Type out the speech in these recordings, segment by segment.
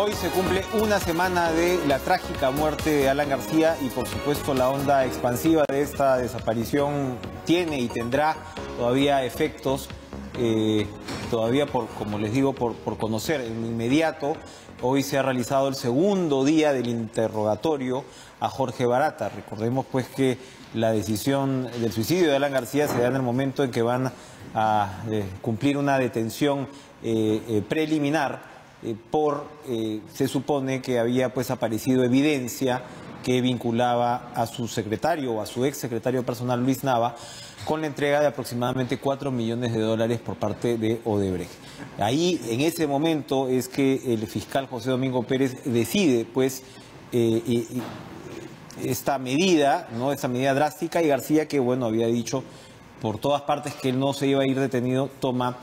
Hoy se cumple una semana de la trágica muerte de Alan García y por supuesto la onda expansiva de esta desaparición tiene y tendrá todavía efectos, todavía como les digo, por conocer. En inmediato, hoy se ha realizado el segundo día del interrogatorio a Jorge Barata. Recordemos pues que la decisión del suicidio de Alan García se da en el momento en que van a cumplir una detención preliminar se supone que había pues aparecido evidencia que vinculaba a su secretario o a su ex secretario personal Luis Nava con la entrega de aproximadamente $4 millones por parte de Odebrecht. Ahí, en ese momento, es que el fiscal José Domingo Pérez decide pues esta medida, ¿no? Esta medida drástica, y García, que bueno, había dicho por todas partes que él no se iba a ir detenido, toma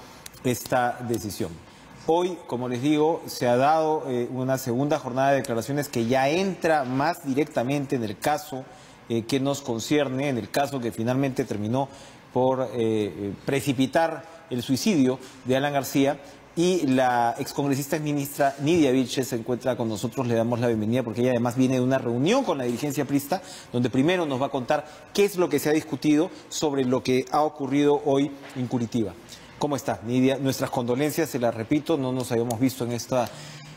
esta decisión. Hoy, como les digo, se ha dado una segunda jornada de declaraciones que ya entra más directamente en el caso que nos concierne, en el caso que finalmente terminó por precipitar el suicidio de Alan García. Y la excongresista ministra Nidia Vilches se encuentra con nosotros, le damos la bienvenida porque ella además viene de una reunión con la dirigencia prista, donde primero nos va a contar qué es lo que se ha discutido sobre lo que ha ocurrido hoy en Curitiba. ¿Cómo está, Nidia? Nuestras condolencias, se las repito, no nos habíamos visto en esta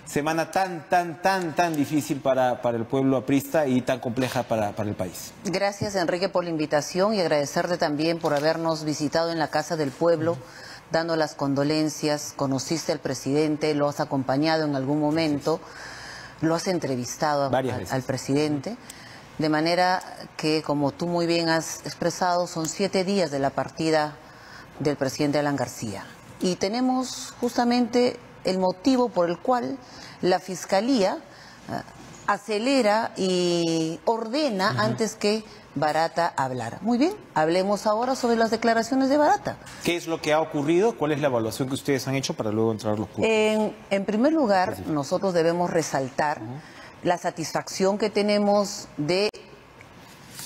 semana tan difícil para el pueblo aprista y tan compleja para el país. Gracias, Enrique, por la invitación y agradecerte también por habernos visitado en la Casa del Pueblo, dando las condolencias. Conociste al presidente, lo has acompañado en algún momento, lo has entrevistado al presidente, de manera que, como tú muy bien has expresado, son 7 días de la partida del presidente Alan García. Y tenemos justamente el motivo por el cual la Fiscalía acelera y ordena antes que Barata hablara. Muy bien, hablemos ahora sobre las declaraciones de Barata. ¿Qué es lo que ha ocurrido? ¿Cuál es la evaluación que ustedes han hecho para luego entrar a los puntos? En primer lugar, nosotros debemos resaltar la satisfacción que tenemos de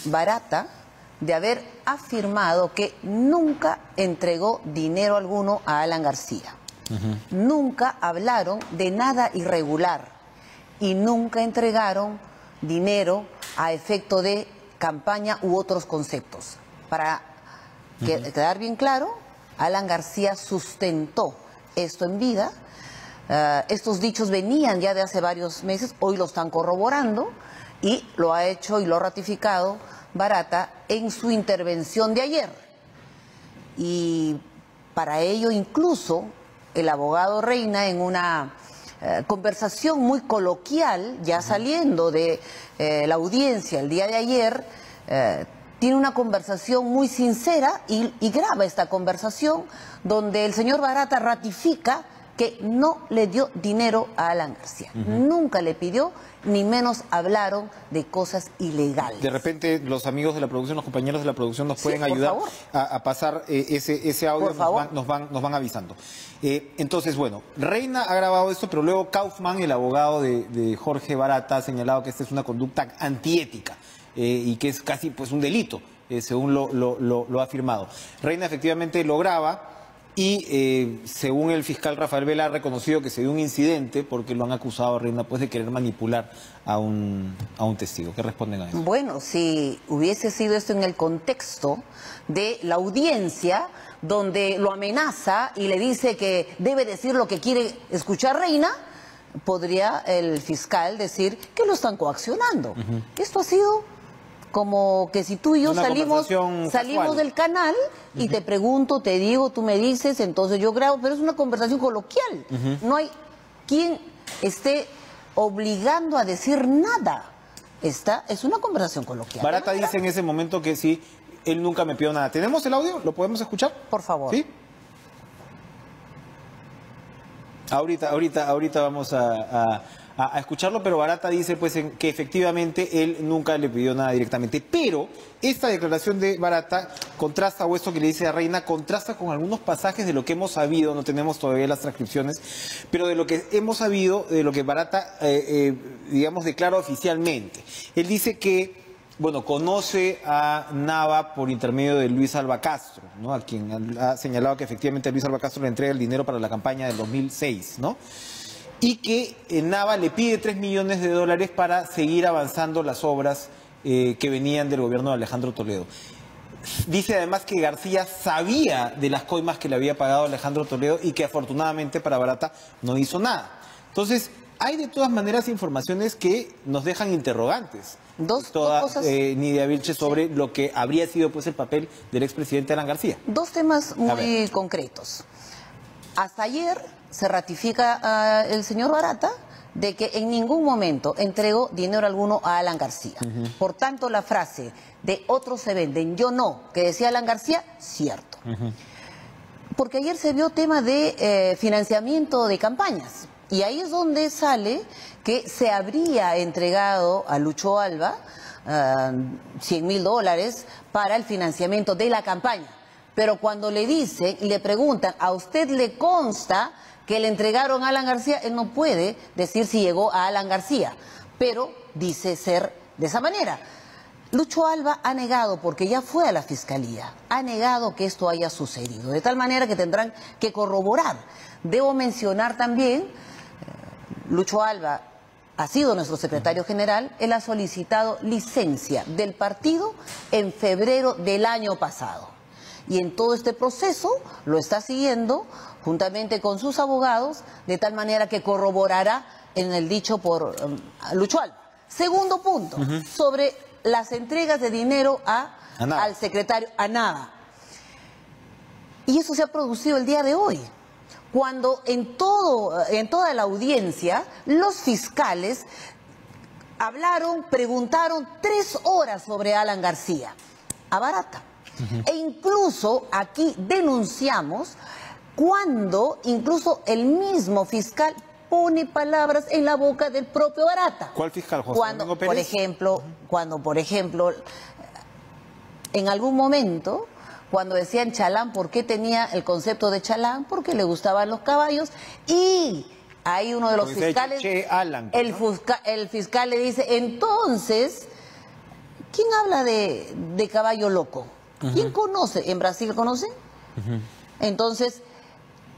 Barata de haber afirmado que nunca entregó dinero alguno a Alan García. Nunca hablaron de nada irregular y nunca entregaron dinero a efecto de campaña u otros conceptos. Para quedar bien claro, Alan García sustentó esto en vida. Estos dichos venían ya de hace varios meses, hoy lo están corroborando y lo ha hecho y lo ha ratificado Barata en su intervención de ayer. Y para ello incluso el abogado Reina, en una conversación muy coloquial, ya saliendo de la audiencia el día de ayer, tiene una conversación muy sincera y graba esta conversación donde el señor Barata ratifica que no le dio dinero a Alan García. Nunca le pidió, ni menos hablaron de cosas ilegales. De repente los amigos de la producción, los compañeros de la producción nos pueden ayudar a pasar ese audio, nos van avisando. Entonces, bueno, Reina ha grabado esto, pero luego Kaufman, el abogado de Jorge Barata, ha señalado que esta es una conducta antiética y que es casi pues un delito, según lo ha afirmado. Reina efectivamente lo graba. Y según el fiscal Rafael Vela, ha reconocido que se dio un incidente porque lo han acusado a Reina pues, de querer manipular a un testigo. ¿Qué responden a eso? Bueno, si hubiese sido esto en el contexto de la audiencia, donde lo amenaza y le dice que debe decir lo que quiere escuchar Reina, podría el fiscal decir que lo están coaccionando. Esto ha sido como que si tú y yo salimos del canal y te pregunto, te digo, tú me dices, entonces yo grabo, pero es una conversación coloquial. No hay quien esté obligando a decir nada. Esta es una conversación coloquial. Barata dice en ese momento que sí, él nunca me pidió nada. ¿Tenemos el audio? ¿Lo podemos escuchar? Por favor. ¿Sí? Ahorita vamos a escucharlo, pero Barata dice pues que efectivamente él nunca le pidió nada directamente. Pero esta declaración de Barata contrasta, o esto que le dice a Reina, contrasta con algunos pasajes de lo que hemos sabido, no tenemos todavía las transcripciones, pero de lo que hemos sabido, de lo que Barata, digamos, declara oficialmente. Él dice que, bueno, conoce a Nava por intermedio de Luis Alba Castro, ¿no? A quien ha señalado que efectivamente Luis Alba Castro le entrega el dinero para la campaña del 2006, ¿no? y que Nava le pide 3 millones de dólares para seguir avanzando las obras que venían del gobierno de Alejandro Toledo. Dice además que García sabía de las coimas que le había pagado Alejandro Toledo y que afortunadamente para Barata no hizo nada. Entonces, hay de todas maneras informaciones que nos dejan interrogantes. Dos cosas. Nidia Vilche, sobre lo que habría sido pues el papel del expresidente Alan García. Dos temas muy concretos. Hasta ayer se ratifica el señor Barata de que en ningún momento entregó dinero alguno a Alan García. Por tanto, la frase de otros se venden, yo no, que decía Alan García, cierto. Porque ayer se vio tema de financiamiento de campañas. Y ahí es donde sale que se habría entregado a Lucho Alba $100.000 para el financiamiento de la campaña. Pero cuando le dicen y le preguntan, ¿a usted le consta que le entregaron a Alan García? Él no puede decir si llegó a Alan García, pero dice ser de esa manera. Lucho Alba ha negado, porque ya fue a la fiscalía, ha negado que esto haya sucedido, de tal manera que tendrán que corroborar. Debo mencionar también, Lucho Alba ha sido nuestro secretario general, él ha solicitado licencia del partido en febrero del año pasado. Y en todo este proceso lo está siguiendo juntamente con sus abogados, de tal manera que corroborará en el dicho por Lucho Alba. Segundo punto, sobre las entregas de dinero al secretario, a Nava. Y eso se ha producido el día de hoy, cuando en toda la audiencia los fiscales hablaron, preguntaron 3 horas sobre Alan García, a Barata. E incluso aquí denunciamos cuando incluso el mismo fiscal pone palabras en la boca del propio Barata. ¿Cuál fiscal, José Domingo Pérez? Cuando, por ejemplo, en algún momento, cuando decían chalán, ¿por qué tenía el concepto de chalán? Porque le gustaban los caballos, y ahí uno de los fiscales, el fiscal le dice, entonces, ¿quién habla de caballo loco? ¿Quién conoce? ¿En Brasil conocen? Entonces,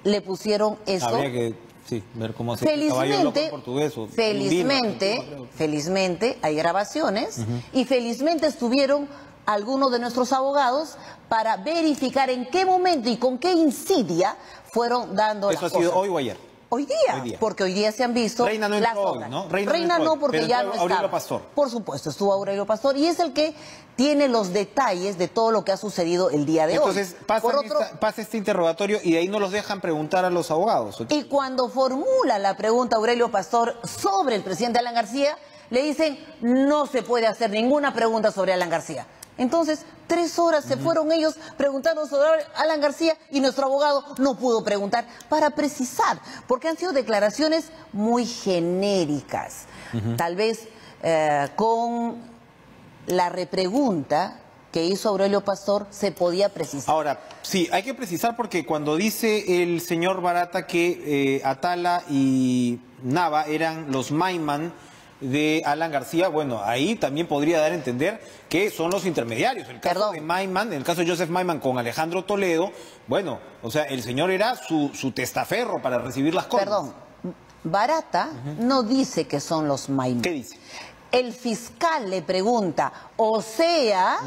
le pusieron eso. Habría que ver cómo se dice caballo loco en portugués. Felizmente hay grabaciones, y felizmente estuvieron algunos de nuestros abogados para verificar en qué momento y con qué insidia fueron dando las cosas. ¿Eso ha sido hoy o ayer? Hoy día, porque hoy día se han visto Reina no las entró obras. Hoy, ¿no? Reina no, porque ya no Aurelio estaba. Pastor. Por supuesto, estuvo Aurelio Pastor, y es el que tiene los detalles de todo lo que ha sucedido el día de hoy. Entonces pasa este interrogatorio y de ahí no los dejan preguntar a los abogados. Y cuando formula la pregunta Aurelio Pastor sobre el presidente Alan García, le dicen, no se puede hacer ninguna pregunta sobre Alan García. Entonces, 3 horas se fueron ellos preguntando sobre Alan García, y nuestro abogado no pudo preguntar para precisar, porque han sido declaraciones muy genéricas. Tal vez con la repregunta que hizo Aurelio Pastor se podía precisar. Ahora, sí, hay que precisar, porque cuando dice el señor Barata que Atala y Nava eran los Maiman de Alan García, bueno, ahí también podría dar a entender que son los intermediarios. El caso de Maiman, el caso de Joseph Maiman con Alejandro Toledo, bueno, o sea, el señor era su testaferro para recibir las cosas. Perdón, Barata no dice que son los Maiman. ¿Qué dice? El fiscal le pregunta, o sea,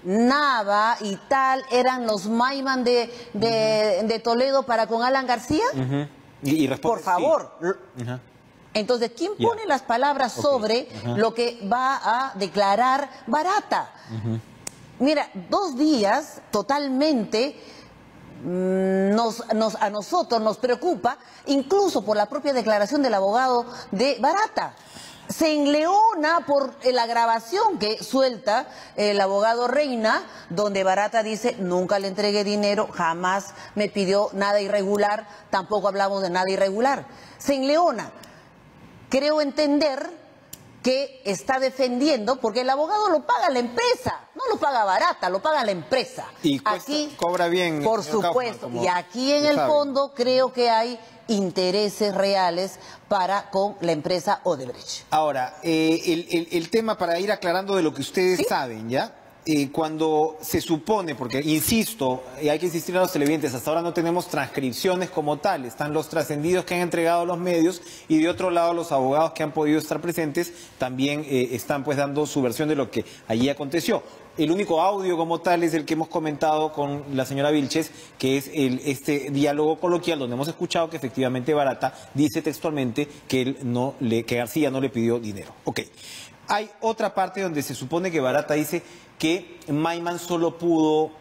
Nava y tal eran los Maiman de Toledo para con Alan García. Y responde, por favor. Sí. Entonces, ¿quién pone las palabras sobre lo que va a declarar Barata? Mira, 2 días totalmente a nosotros nos preocupa, incluso por la propia declaración del abogado de Barata. Se enleona por la grabación que suelta el abogado Reina, donde Barata dice, nunca le entregué dinero, jamás me pidió nada irregular, tampoco hablamos de nada irregular. Se enleona. Creo entender que está defendiendo, porque el abogado lo paga la empresa, no lo paga Barata, lo paga la empresa. Y cobra bien. Por supuesto, y aquí en el fondo creo que hay intereses reales para con la empresa Odebrecht. Ahora, el tema, para ir aclarando de lo que ustedes saben, ¿ya? cuando se supone, porque insisto, hay que insistir a los televidentes, hasta ahora no tenemos transcripciones como tal, están los trascendidos que han entregado los medios y de otro lado los abogados que han podido estar presentes también están pues dando su versión de lo que allí aconteció. El único audio como tal es el que hemos comentado con la señora Vilches, que es este diálogo coloquial donde hemos escuchado que efectivamente Barata dice textualmente que que García no le pidió dinero. Ok. Hay otra parte donde se supone que Barata dice que Maiman solo pudo,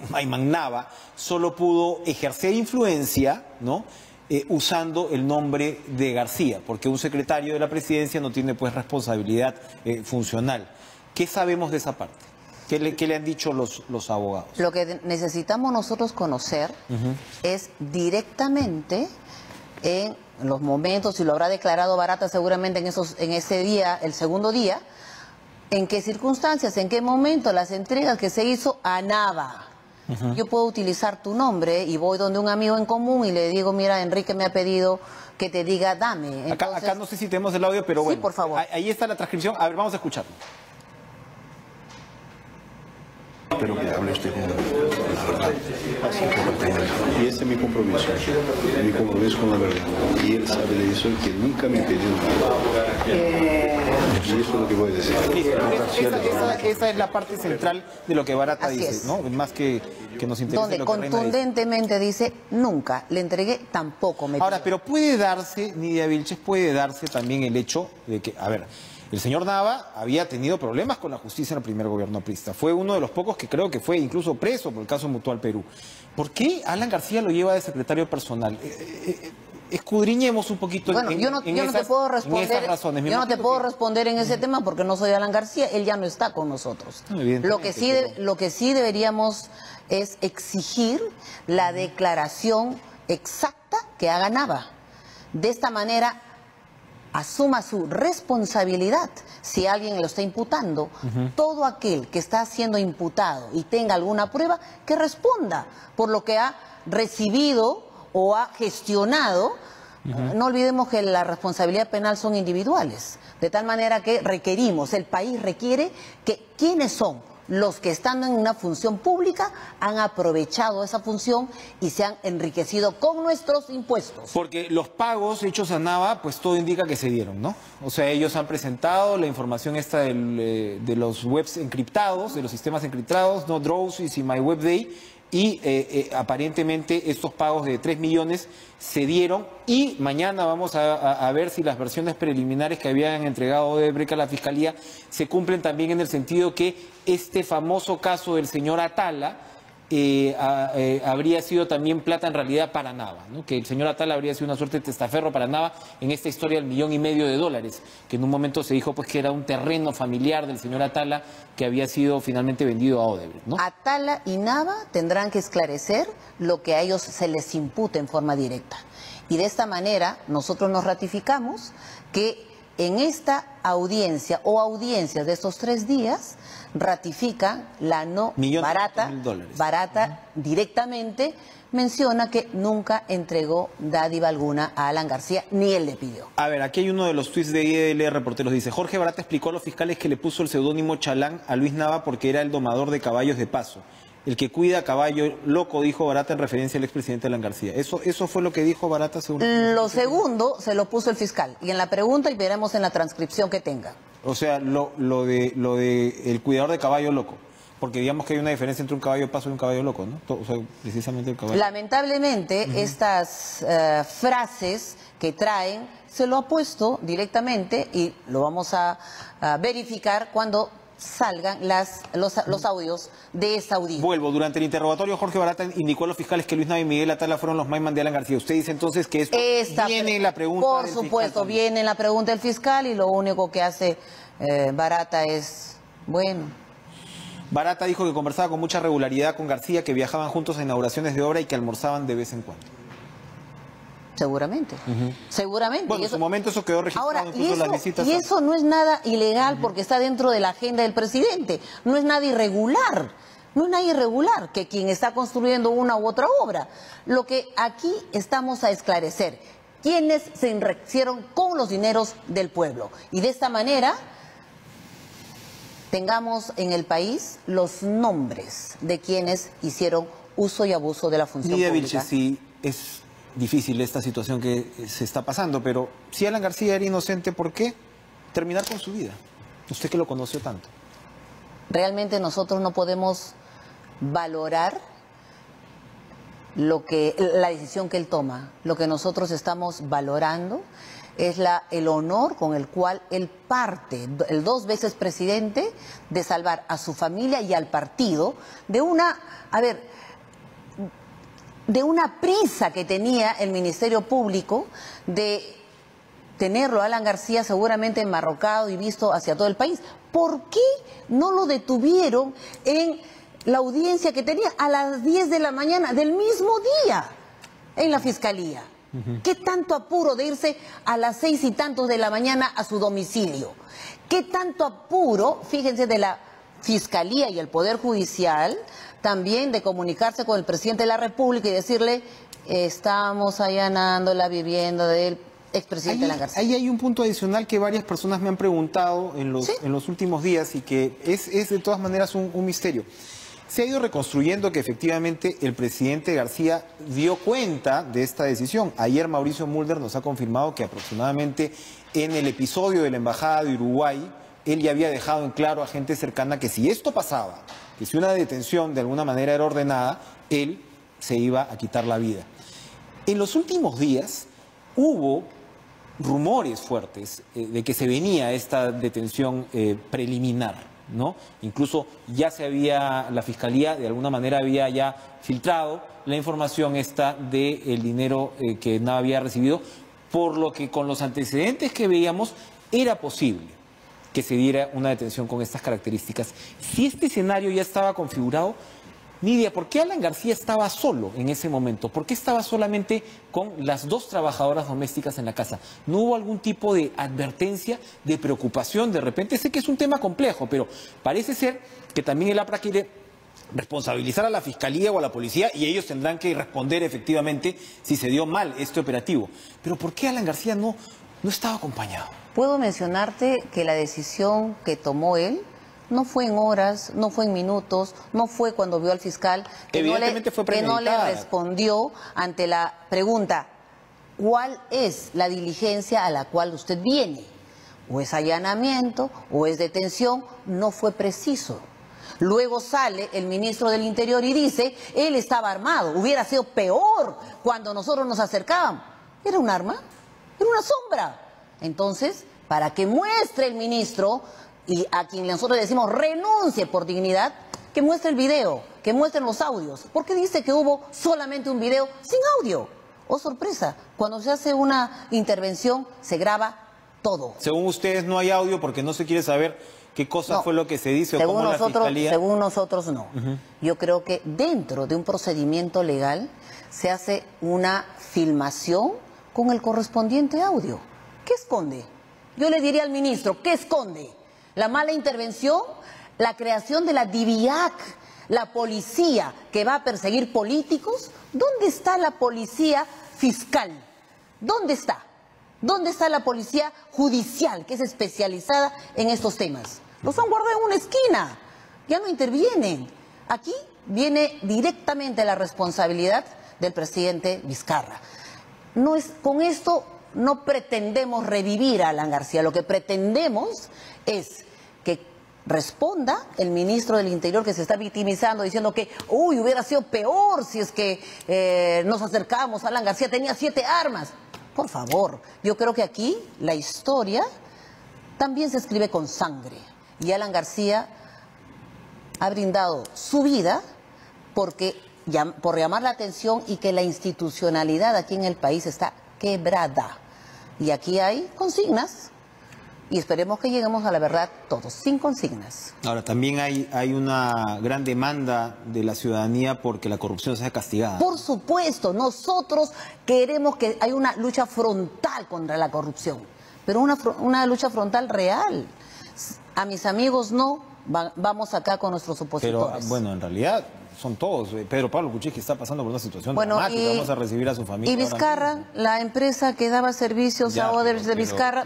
Maiman Nava solo pudo ejercer influencia, ¿no? Usando el nombre de García, porque un secretario de la presidencia no tiene pues responsabilidad funcional. ¿Qué sabemos de esa parte? ¿Qué le han dicho los abogados? Lo que necesitamos nosotros conocer es directamente en los momentos, y lo habrá declarado Barata seguramente en ese día, el segundo día, en qué circunstancias, en qué momento, las entregas que se hizo a Nava. Yo puedo utilizar tu nombre y voy donde un amigo en común y le digo, mira, Enrique me ha pedido que te diga, dame. Entonces, acá no sé si tenemos el audio, pero bueno. Sí, por favor. Ahí está la transcripción. A ver, vamos a escucharlo. Espero que hable usted con la verdad. Y ese es mi compromiso con la verdad. Y él sabe de eso, que nunca me pidió nada. Y eso es lo que voy a decir. Esa es la parte central de lo que Barata dice, ¿no? Más que nos interesa. Donde contundentemente dice, nunca le entregué, tampoco me pidió. Ahora, pero puede darse, Nidia Vilches, puede darse también el hecho de que, a ver, el señor Nava había tenido problemas con la justicia en el primer gobierno aprista. Fue uno de los pocos que creo que fue incluso preso por el caso Mutual Perú. ¿Por qué Alan García lo lleva de secretario personal? Escudriñemos un poquito yo no te puedo responder, razones. Yo no te puedo responder en ese tema porque no soy Alan García, él ya no está con nosotros. Lo que sí deberíamos es exigir la declaración exacta que haga Nava. De esta manera asuma su responsabilidad si alguien lo está imputando. Todo aquel que está siendo imputado y tenga alguna prueba, que responda por lo que ha recibido o ha gestionado. No olvidemos que la responsabilidad penal son individuales, de tal manera que requerimos, el país requiere que quienes son los que estando en una función pública han aprovechado esa función y se han enriquecido con nuestros impuestos. Porque los pagos hechos a Nava, pues todo indica que se dieron, ¿no? O sea, ellos han presentado la información esta de los webs encriptados, de los sistemas encriptados, no Drowsy y MyWebDay, y aparentemente estos pagos de 3 millones se dieron, y mañana vamos a ver si las versiones preliminares que habían entregado Odebrecht a la Fiscalía se cumplen también, en el sentido que este famoso caso del señor Atala habría sido también plata en realidad para Nava, ¿no? Que el señor Atala habría sido una suerte de testaferro para Nava en esta historia del $1,500,000, que en un momento se dijo pues que era un terreno familiar del señor Atala que había sido finalmente vendido a Odebrecht, ¿no? Atala y Nava tendrán que esclarecer lo que a ellos se les impute en forma directa. Y de esta manera nosotros nos ratificamos que en esta audiencia o audiencias de estos 3 días ratifican la no Barata directamente menciona que nunca entregó dádiva alguna a Alan García, ni él le pidió. A ver, aquí hay uno de los tweets de IDL Reporteros, dice: Jorge Barata explicó a los fiscales que le puso el seudónimo Chalán a Luis Nava porque era el domador de caballos de paso. El que cuida caballo loco, dijo Barata en referencia al expresidente Alan García. ¿Eso fue lo que dijo Barata según? Lo segundo se lo puso el fiscal, y en la pregunta, y veremos en la transcripción que tenga. O sea, lo de el cuidador de caballo loco. Porque digamos que hay una diferencia entre un caballo de paso y un caballo loco, ¿no? O sea, precisamente el caballo. Lamentablemente, estas frases que traen, se lo ha puesto directamente, y lo vamos a verificar cuando salgan los audios de esta audiencia. Vuelvo, durante el interrogatorio Jorge Barata indicó a los fiscales que Luis Nava y Miguel Atala fueron los Maiman de Alan García. Usted dice entonces que esto viene en la pregunta del fiscal. Por supuesto, viene en la pregunta del fiscal, y lo único que hace Barata es, bueno... Barata dijo que conversaba con mucha regularidad con García, que viajaban juntos a inauguraciones de obra y que almorzaban de vez en cuando. Seguramente, seguramente. Bueno, en su momento eso quedó registrado. Ahora, incluso las visitas. Y eso no es nada ilegal porque está dentro de la agenda del presidente. No es nada irregular. No es nada irregular que quien está construyendo una u otra obra. Lo que aquí estamos a esclarecer, quienes se enriquecieron con los dineros del pueblo. Y de esta manera tengamos en el país los nombres de quienes hicieron uso y abuso de la función Lidia pública. Vilches, sí, es difícil esta situación que se está pasando, pero si Alan García era inocente, ¿por qué terminar con su vida? Usted que lo conoció tanto. Realmente nosotros no podemos valorar la decisión que él toma. Lo que nosotros estamos valorando es el honor con el cual él parte, el 2 veces presidente, de salvar a su familia y al partido de una prisa que tenía el Ministerio Público de tenerlo a Alan García seguramente enmarrocado y visto hacia todo el país. ¿Por qué no lo detuvieron en la audiencia que tenía a las 10 de la mañana del mismo día en la Fiscalía? ¿Qué tanto apuro de irse a las 6 y tantos de la mañana a su domicilio? ¿Qué tanto apuro, fíjense, de la Fiscalía y el Poder Judicial también de comunicarse con el presidente de la República y decirle: estamos allanando la vivienda del expresidente Alan García? Ahí hay un punto adicional que varias personas me han preguntado en los últimos días y que es de todas maneras un misterio. Se ha ido reconstruyendo que efectivamente el presidente García dio cuenta de esta decisión. Ayer Mauricio Mulder nos ha confirmado que aproximadamente en el episodio de la Embajada de Uruguay, él ya había dejado en claro a gente cercana que si esto pasaba, que si una detención de alguna manera era ordenada, él se iba a quitar la vida. En los últimos días hubo rumores fuertes de que se venía esta detención preliminar, ¿no? Incluso ya la Fiscalía de alguna manera había ya filtrado la información esta del dinero que Nava había recibido, por lo que con los antecedentes que veíamos era posible que se diera una detención con estas características. Si este escenario ya estaba configurado, Nidia, ¿por qué Alan García estaba solo en ese momento? ¿Por qué estaba solamente con las 2 trabajadoras domésticas en la casa? ¿No hubo algún tipo de advertencia, de preocupación? De repente, sé que es un tema complejo, pero parece ser que también el APRA quiere responsabilizar a la Fiscalía o a la Policía y ellos tendrán que responder efectivamente si se dio mal este operativo. Pero ¿por qué Alan García no estaba acompañado? Puedo mencionarte que la decisión que tomó él no fue en horas, no fue en minutos, no fue cuando vio al fiscal que no le respondió ante la pregunta: ¿cuál es la diligencia a la cual usted viene? ¿O es allanamiento o es detención? No fue preciso. Luego sale el ministro del Interior y dice: él estaba armado, hubiera sido peor cuando nosotros nos acercábamos. ¿Era un arma? Era una sombra. Entonces, para que muestre el ministro, y a quien nosotros le decimos renuncie por dignidad, que muestre el video, que muestren los audios. ¿Por qué dice que hubo solamente un video sin audio? Oh, sorpresa, cuando se hace una intervención se graba todo. Según ustedes no hay audio porque no se quiere saber qué cosa fue lo que se dice o cómo la Fiscalía... Según nosotros no. Yo creo que dentro de un procedimiento legal se hace una filmación con el correspondiente audio. ¿Qué esconde? Yo le diría al ministro, ¿qué esconde? La mala intervención, la creación de la DIVIAC, la policía que va a perseguir políticos. ¿Dónde está la policía fiscal? ¿Dónde está? ¿Dónde está la policía judicial que es especializada en estos temas? Los han guardado en una esquina, ya no intervienen. Aquí viene directamente la responsabilidad del presidente Vizcarra. Con esto no pretendemos revivir a Alan García, lo que pretendemos es que responda el ministro del Interior, que se está victimizando diciendo que hubiera sido peor si es que nos acercábamos a Alan García, tenía 7 armas. Por favor, yo creo que aquí la historia también se escribe con sangre y Alan García ha brindado su vida por llamar la atención y que la institucionalidad aquí en el país está quebrada. Y aquí hay consignas y esperemos que lleguemos a la verdad todos, sin consignas. Ahora, también hay una gran demanda de la ciudadanía porque la corrupción sea castigada. Por supuesto, nosotros queremos que haya una lucha frontal contra la corrupción, pero una lucha frontal real. A mis amigos no, vamos acá con nuestros opositores. Pero bueno, en realidad son todos. Pedro Pablo Kuczynski está pasando por una situación dramática. Vamos a recibir a su familia. Y Vizcarra, la empresa que daba servicios a Odebrecht de Vizcarra,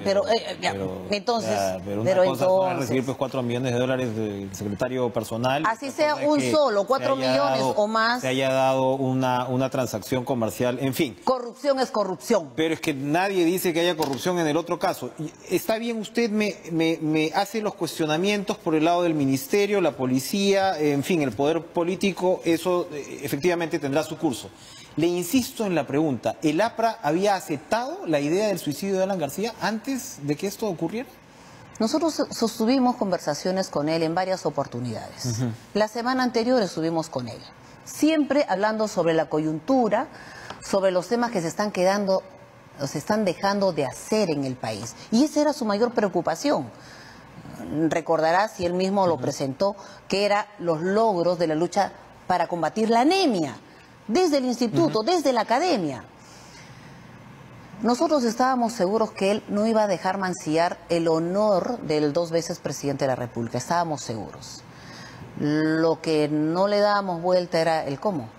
entonces... Pero una cosa es recibir pues, $4 millones del secretario personal. Así sea un solo, 4 millones o más. Se haya dado una transacción comercial, en fin. Corrupción es corrupción. Pero es que nadie dice que haya corrupción en el otro caso. Está bien, usted me hace los cuestionamientos por el lado del ministerio, la policía, en fin, el poder político, eso efectivamente tendrá su curso. Le insisto en la pregunta, ¿el APRA había aceptado la idea del suicidio de Alan García antes de que esto ocurriera? Nosotros sostuvimos conversaciones con él en varias oportunidades. La semana anterior estuvimos con él, siempre hablando sobre la coyuntura, sobre los temas que se están dejando de hacer en el país. Y esa era su mayor preocupación. Recordarás, y él mismo lo presentó, que eran los logros de la lucha para combatir la anemia, desde el instituto, desde la academia. Nosotros estábamos seguros que él no iba a dejar mancillar el honor del 2 veces presidente de la República, estábamos seguros. Lo que no le dábamos vuelta era el cómo.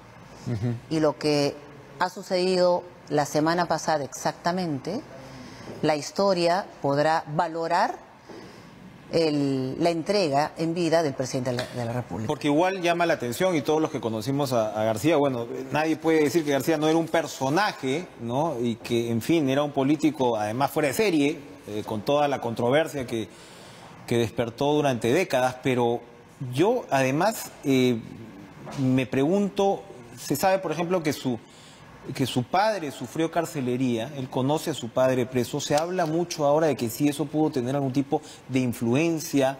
Y lo que ha sucedido la semana pasada exactamente, la historia podrá valorar la entrega en vida del presidente de la República. Porque igual llama la atención, y todos los que conocimos a García, bueno, nadie puede decir que García no era un personaje, ¿no? Y que, en fin, era un político, además fuera de serie, con toda la controversia que despertó durante décadas, pero yo, además, me pregunto, se sabe, por ejemplo, que su padre sufrió carcelería, él conoce a su padre preso, se habla mucho ahora de que sí eso pudo tener algún tipo de influencia,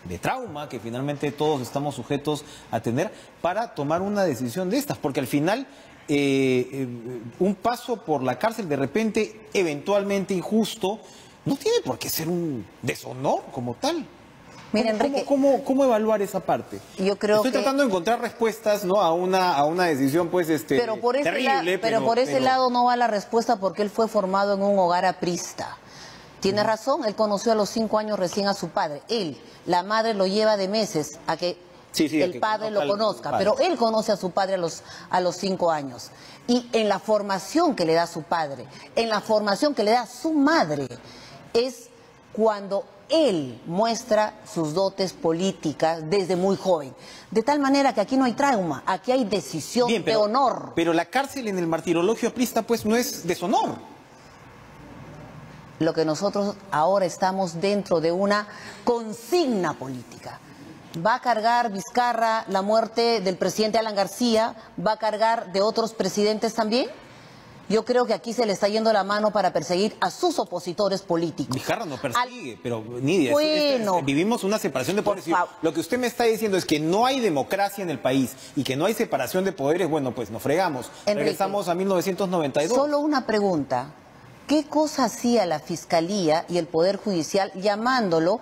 de trauma, que finalmente todos estamos sujetos a tener para tomar una decisión de estas, porque al final un paso por la cárcel de repente, eventualmente injusto, no tiene por qué ser un deshonor como tal. Mira, Enrique, ¿Cómo evaluar esa parte? Yo creo Estoy tratando de encontrar respuestas, ¿no? a una decisión pues pero por ese terrible. Pero por ese lado no va la respuesta, porque él fue formado en un hogar aprista. Tiene razón, él conoció a los 5 años recién a su padre. La madre lo lleva de meses a que el padre lo conozca, pero él conoce a su padre a los 5 años. Y en la formación que le da su padre, en la formación que le da su madre, es cuando él muestra sus dotes políticas desde muy joven. De tal manera que aquí no hay trauma, aquí hay decisión de honor. Pero la cárcel en el martirologio aprista pues no es deshonor. Lo que nosotros ahora estamos dentro de una consigna política. Va a cargar Vizcarra la muerte del presidente Alan García, va a cargar de otros presidentes también. Yo creo que aquí se le está yendo la mano para perseguir a sus opositores políticos. Vizcarra no persigue, pero Nidia, bueno, vivimos una separación de poderes. Lo que usted me está diciendo es que no hay democracia en el país y que no hay separación de poderes. Bueno, pues nos fregamos. Enrique, regresamos a 1992. Solo una pregunta. ¿Qué cosa hacía la Fiscalía y el Poder Judicial llamándolo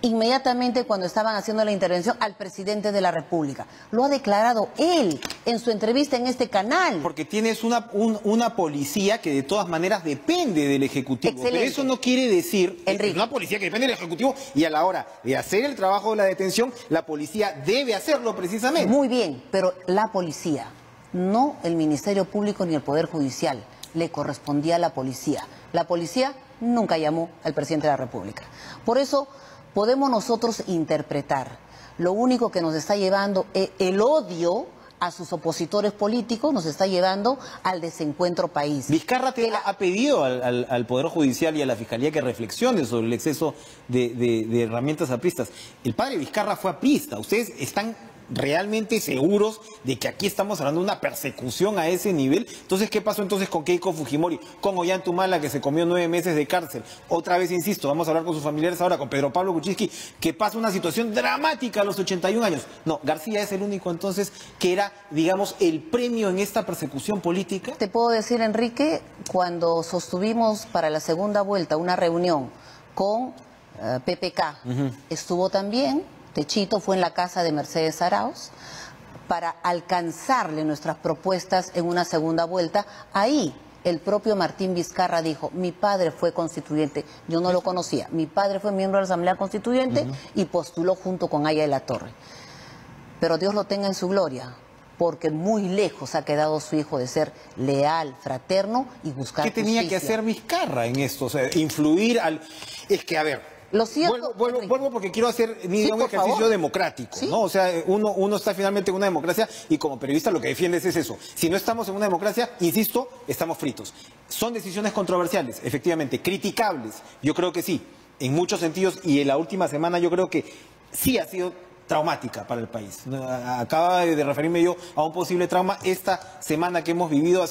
inmediatamente cuando estaban haciendo la intervención al presidente de la República? Lo ha declarado él en su entrevista en este canal. Porque tienes una policía que de todas maneras depende del Ejecutivo. Excelente. Pero eso no quiere decir, Enrique, es una policía que depende del Ejecutivo y a la hora de hacer el trabajo de la detención, la policía debe hacerlo precisamente. Muy bien, pero la policía, no el Ministerio Público ni el Poder Judicial, le correspondía a la policía. La policía nunca llamó al presidente de la República. Por eso podemos nosotros interpretar. Lo único que nos está llevando es el odio a sus opositores políticos, nos está llevando al desencuentro país. Vizcarra ha pedido al Poder Judicial y a la Fiscalía que reflexione sobre el exceso de herramientas apristas. El padre Vizcarra fue aprista. ¿Ustedes están realmente seguros de que aquí estamos hablando de una persecución a ese nivel? Entonces, ¿qué pasó entonces con Keiko Fujimori? Con Ollanta, que se comió 9 meses de cárcel. Otra vez, insisto, vamos a hablar con sus familiares ahora, con Pedro Pablo Kuczynski, que pasa una situación dramática a los 81 años. No, García es el único entonces que era, digamos, el premio en esta persecución política. Te puedo decir, Enrique, cuando sostuvimos para la segunda vuelta una reunión con PPK, estuvo también Techito, fue en la casa de Mercedes Arauz para alcanzarle nuestras propuestas en una segunda vuelta. Ahí el propio Martín Vizcarra dijo: mi padre fue constituyente, yo no lo conocía, mi padre fue miembro de la Asamblea Constituyente y postuló junto con Aya de la Torre. pero Dios lo tenga en su gloria, porque muy lejos ha quedado su hijo de ser leal, fraterno y buscar ¿Qué tenía justicia. que hacer Vizcarra en esto? O sea, influir al... Es que, a ver, Lo cierto, vuelvo porque quiero hacer un por ejercicio favor. democrático, Sí. ¿no? O sea, uno está finalmente en una democracia y como periodista lo que defiendes es eso. Si no estamos en una democracia, insisto, estamos fritos. Son decisiones controversiales, efectivamente, criticables, yo creo que sí, en muchos sentidos, y en la última semana yo creo que sí ha sido traumática para el país. Acaba de referirme yo a un posible trauma. Esta semana que hemos vivido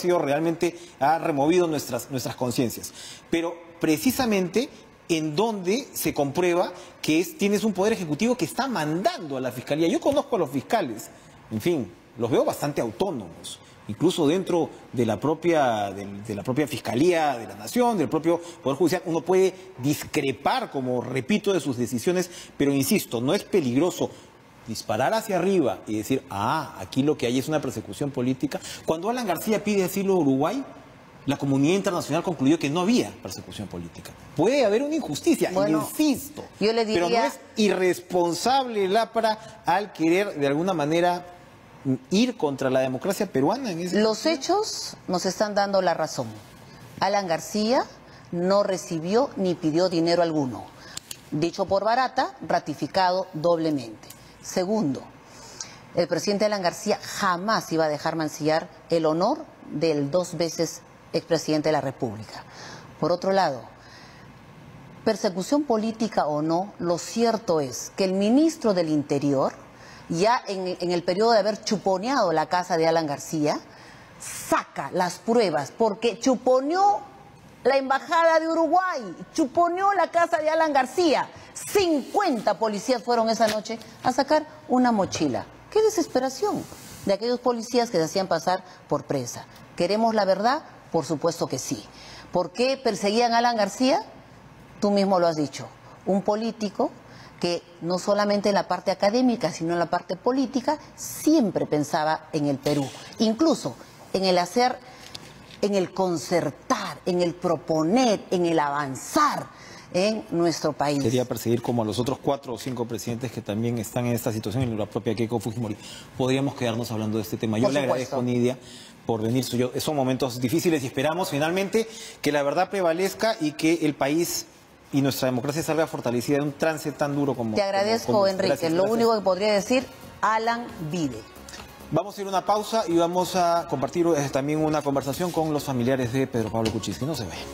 ha removido nuestras conciencias. Pero precisamente en donde se comprueba que tienes un poder ejecutivo que está mandando a la fiscalía. Yo conozco a los fiscales, en fin, los veo bastante autónomos. Incluso dentro de la propia Fiscalía de la Nación, del propio Poder Judicial, uno puede discrepar, como repito, de sus decisiones, pero insisto, no es peligroso disparar hacia arriba y decir, aquí lo que hay es una persecución política. Cuando Alan García pide asilo a Uruguay, la comunidad internacional concluyó que no había persecución política. Puede haber una injusticia, Bueno, insisto, yo le diría... pero no es irresponsable el APRA al querer de alguna manera ir contra la democracia peruana en ese Los sentido. hechos nos están dando la razón. Alan García no recibió ni pidió dinero alguno. Dicho por Barata, ratificado doblemente. Segundo, el presidente Alan García jamás iba a dejar mancillar el honor del 2 veces expresidente de la República. Por otro lado, persecución política o no, lo cierto es que el ministro del Interior, ya en el periodo de haber chuponeado la casa de Alan García, saca las pruebas, porque chuponeó la embajada de Uruguay, chuponeó la casa de Alan García. 50 policías fueron esa noche a sacar una mochila. ¡Qué desesperación! De aquellos policías que se hacían pasar por presa. ¿Queremos la verdad? Por supuesto que sí. ¿Por qué perseguían a Alan García? Tú mismo lo has dicho. Un político que no solamente en la parte académica, sino en la parte política, siempre pensaba en el Perú. Incluso en el hacer, en el concertar, en el proponer, en el avanzar en nuestro país. Quería perseguir como a los otros 4 o 5 presidentes que también están en esta situación, en la propia Keiko Fujimori. Podríamos quedarnos hablando de este tema. Yo Por le supuesto. agradezco, Nidia, por venir. Son momentos difíciles y esperamos finalmente que la verdad prevalezca y que el país y nuestra democracia salga fortalecida de un trance tan duro como... Te agradezco, como Enrique. gracias, Lo gracias. único que podría decir, Alan vive. Vamos a ir a una pausa y vamos a compartir también una conversación con los familiares de Pedro Pablo Kuczynski. No se vayan.